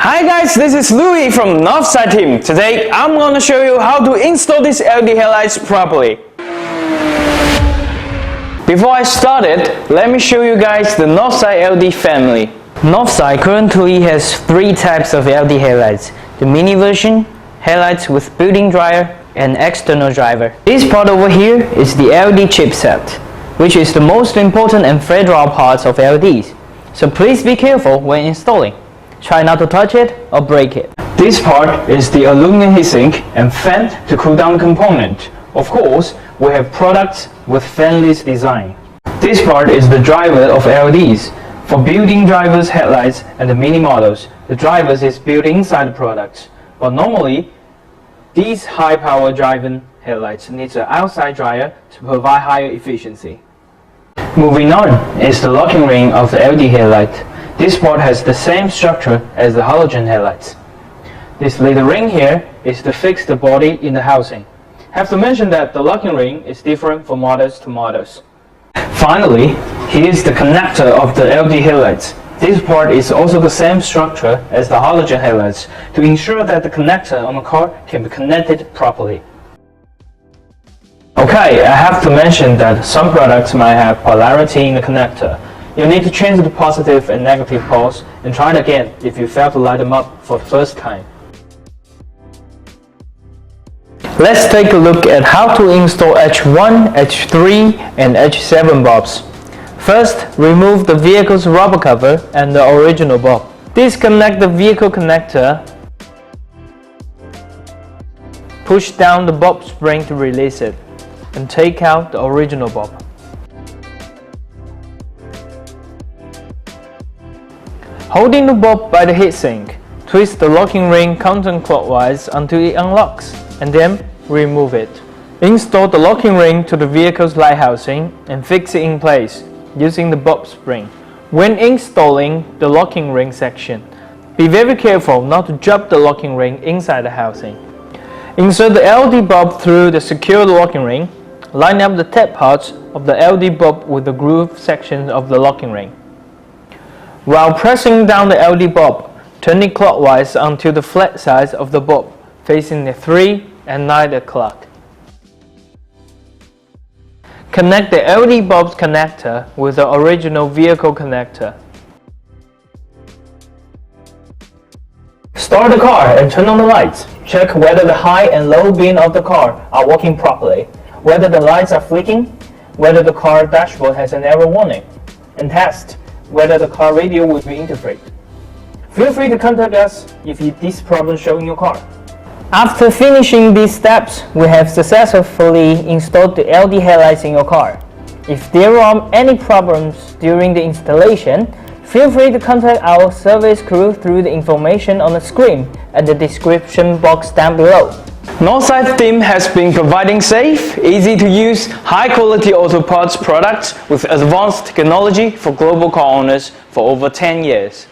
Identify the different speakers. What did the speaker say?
Speaker 1: Hi guys, this is Louis from Novsight team. Today I'm going to show you how to install these LED headlights properly. Before I start it, let me show you guys the Novsight LED family. Novsight currently has 3 types of LED headlights: the mini version, headlights with built-in dryer, and external driver. This part over here is the LED chipset, which is the most important and fragile parts of LEDs. So please be careful when installing. Try not to touch it or break it. This part is the aluminum heatsink and fan to cool down the component. Of course, we have products with fanless design. This part is the driver of LEDs. For built-in drivers, headlights, and the mini models, the drivers is built inside the products. But normally, these high-power driven headlights need an outside dryer to provide higher efficiency. Moving on is the locking ring of the LED headlight. This part has the same structure as the halogen headlights. This little ring here is to fix the body in the housing. Have to mention that the locking ring is different from models to models. Finally, here is the connector of the LED headlights. This part is also the same structure as the halogen headlights to ensure that the connector on the car can be connected properly. Okay, I have to mention that some products might have polarity in the connector. You need to change the positive and negative poles and try it again if you fail to light them up for the first time. Let's take a look at how to install H1, H3 and H7 bulbs. First, remove the vehicle's rubber cover and the original bulb. Disconnect the vehicle connector. Push down the bulb spring to release it, and take out the original bulb. Holding the bulb by the heatsink, twist the locking ring counterclockwise until it unlocks, and then remove it. Install the locking ring to the vehicle's light housing and fix it in place using the bulb spring. When installing the locking ring section, be very careful not to drop the locking ring inside the housing. Insert the LED bulb through the secured locking ring. Line up the tap parts of the LED bulb with the groove section of the locking ring. While pressing down the LED bulb, turn it clockwise until the flat sides of the bulb facing the 3 and 9 o'clock. Connect the LED bulb's connector with the original vehicle connector. Start the car and turn on the lights. Check whether the high and low beam of the car are working properly, whether the lights are flicking, whether the car dashboard has an error warning, and test whether the car radio will be interfered. Feel free to contact us if this problem shows in your car. After finishing these steps, we have successfully installed the LED headlights in your car. If there are any problems during the installation, feel free to contact our service crew through the information on the screen and the description box down below. Novsight team has been providing safe, easy to use, high quality auto parts products with advanced technology for global car owners for over 10 years.